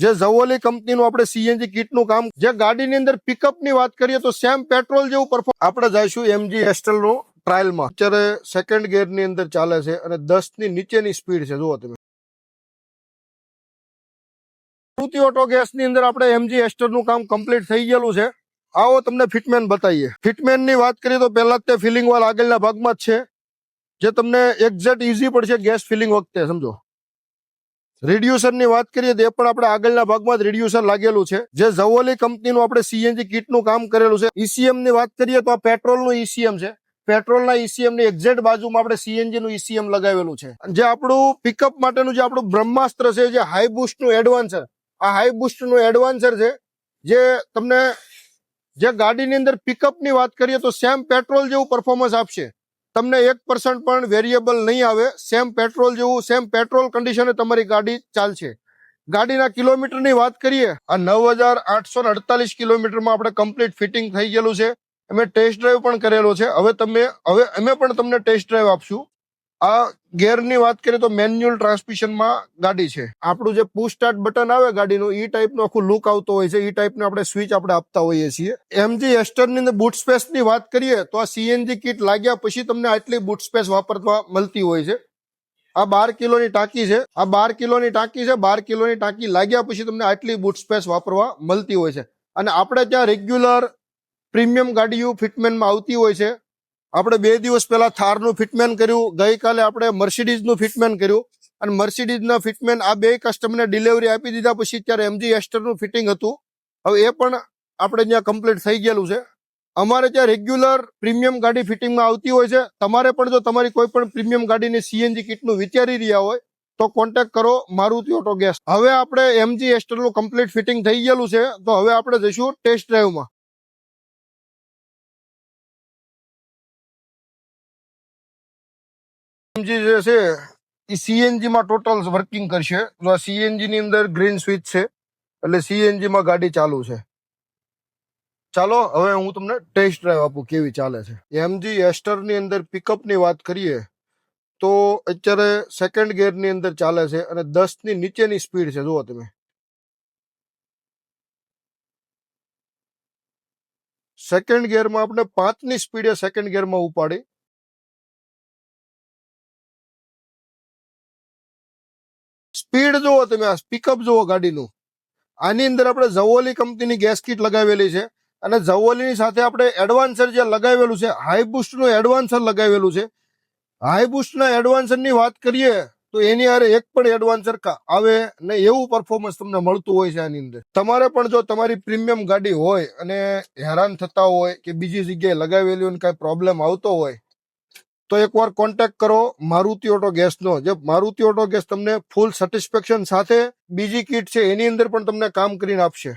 જે ઝવોલી કંપનીનું આપણે સીએનજી કીટનું કામ, જે ગાડીની અંદર પિકઅપની વાત કરીએ તો સેમ પેટ્રોલ જેવું પરફોર્મ. આપણે જઈશું એમજી એસ્ટલનું ટ્રાયલમાં. અત્યારે સેકન્ડ ગિયરની અંદર ચાલે છે અને 10 ની નીચેની સ્પીડ છે. જુઓ તમે. મારુતિ ઓટો ગેસની અંદર આપણે એમજી એસ્ટલનું કામ કમ્પ્લીટ થઈ ગયેલું છે. આવો તમને ફિટમેન બતાવીએ. ફિટમેનની વાત કરીએ તો પહેલા જ તે ફિલિંગ વાલ આગળના ભાગમાં જ છે, જે તમને એક્ઝેક્ટ ઈઝી પડશે ગેસ ફિલિંગ વખતે. સમજો. રિડ્યુસરની વાત કરીએ તો એ પણ આપણે આગળના ભાગમાં જ રિડ્યુસર લાગેલું છે, જે ઝવોલી કંપનીનું આપણે સીએનજી કીટનું કામ કરેલું છે. ઈસીએમ ની વાત કરીએ તો આ પેટ્રોલનું ઈસીએમ છે. પેટ્રોલના ઈસીએમ ની એક્ઝેક્ટ બાજુમાં આપણે સીએનજી નું ઈસીએમ લગાવેલું છે. જે આપણું પિકઅપ માટેનું જે આપણું બ્રહ્માસ્ત્ર છે, જે હાઈ બુસ્ટનું એડવાન્સર, આ હાઈ બુસ્ટનું એડવાન્સર છે, જે તમને જે ગાડીની અંદર પિકઅપની વાત કરીએ તો સેમ પેટ્રોલ જેવું પરફોર્મન્સ આપશે. તમને 1% પણ વેરિયેબલ નહીં આવે. સેમ પેટ્રોલ જેવું, સેમ પેટ્રોલ કન્ડિશને તમારી ગાડી ચાલશે. ગાડીના કિલોમીટરની વાત કરીએ, આ 9848 કિલોમીટરમાં આપણે કમ્પ્લીટ ફિટિંગ થઈ ગયેલું છે. અમે ટેસ્ટ ડ્રાઈવ પણ કરેલો છે. હવે અમે પણ તમને ટેસ્ટ ડ્રાઈવ આપશું. આ ગેરની વાત કરીએ તો મેન્યુઅલ ટ્રાન્સમિશનમાં ગાડી છે. આપણું જે પુશ સ્ટાર્ટ બટન આવે ગાડીનું, ઈ ટાઈપનું આખું લુક આવતો હોય છે. ઈ ટાઈપનું આપણે સ્વિચ આપણે આપતા હોઈએ છીએ. એમજી એસ્ટરની અંદર બૂટ સ્પેસની વાત કરીએ તો આ સીએનજી કીટ લાગ્યા પછી તમને આટલી બૂટ સ્પેસ વાપરવા મળતી હોય છે. આ 12 કિલોની ટાંકી છે. આ 12 કિલોની ટાંકી છે. 12 કિલોની ટાંકી લાગ્યા પછી તમને આટલી બૂટ સ્પેસ વાપરવા મળતી હોય છે. અને આપણે ત્યાં રેગ્યુલર પ્રીમિયમ ગાડીઓ ફિટમેનમાં આવતી હોય છે. આપણે 2 દિવસ પહેલા થારનું ફિટમેન કર્યું, ગઈકાલે આપણે મર્સિડીઝનું ફિટમેન કર્યું, અને મર્સિડીઝના ફિટમેન આ બે કસ્ટમરને ડિલિવરી આપી દીધા પછી ત્યારે એમજી એસ્ટરનું ફિટિંગ હતું. હવે એ પણ આપણે ત્યાં કમ્પ્લીટ થઈ ગયેલું છે. અમારે ત્યાં રેગ્યુલર પ્રીમિયમ ગાડી ફિટિંગમાં આવતી હોય છે. તમારે પણ જો તમારી કોઈ પણ પ્રીમિયમ ગાડીની સીએનજી કીટનું વિચારી રહ્યા હોય તો કોન્ટેક્ટ કરો મારુતિ ઓટો ગેસ. હવે આપણે એમજી એસ્ટરનું કમ્પ્લીટ ફિટિંગ થઈ ગયેલું છે, તો હવે આપણે જઈશું ટેસ્ટ ડ્રાઈવમાં. એમજી જે છે એ સીએનજી માં ટોટલ વર્કિંગ કરશે. તો આ સીએનજી ની અંદર ગ્રીન સ્વિચ છે, એટલે સીએનજી માં ગાડી ચાલુ છે. ચાલો હવે હું તમને ટેસ્ટ ડ્રાઈવ આપું કેવી ચાલે છે. એમજી એસ્ટર ની અંદર પિકઅપ ની વાત કરીએ તો અત્યારે સેકન્ડ ગિયર ની અંદર ચાલે છે અને 10 ની નીચેની સ્પીડ છે. જુઓ તમે. સેકન્ડ ગિયરમાં આપણે 5 ની સ્પીડે સેકન્ડ ગિયરમાં ઉપાડી. સ્પીડ જુઓ તમે, આ પિકઅપ જુઓ ગાડીનું. આની અંદર આપણે ઝવોલી કંપનીની ગેસ કીટ લગાવેલી છે, અને ઝવોલીની સાથે આપણે એડવાન્સર જે લગાવેલું છે, હાઈ બુસ્ટનું એડવાન્સર લગાવેલું છે. હાઈ બુસ્ટના એડવાન્સરની વાત કરીએ તો એની હારે એક પણ એડવાન્સર આવે ને એવું પરફોર્મન્સ તમને મળતું હોય છે આની અંદર. તમારે પણ જો તમારી પ્રીમિયમ ગાડી હોય અને હેરાન થતા હોય કે બીજી જગ્યાએ લગાવેલી હોય કઈ પ્રોબ્લેમ આવતો હોય તો એકવાર કોન્ટેક્ટ કરો મારુતિ ઓટો ગેસનો. જે મારુતિ ઓટો ગેસ તમને ફૂલ સેટિસ્ફેક્શન સાથે બીજી કીટ છે એની અંદર પણ તમને કામ કરીને આપશે.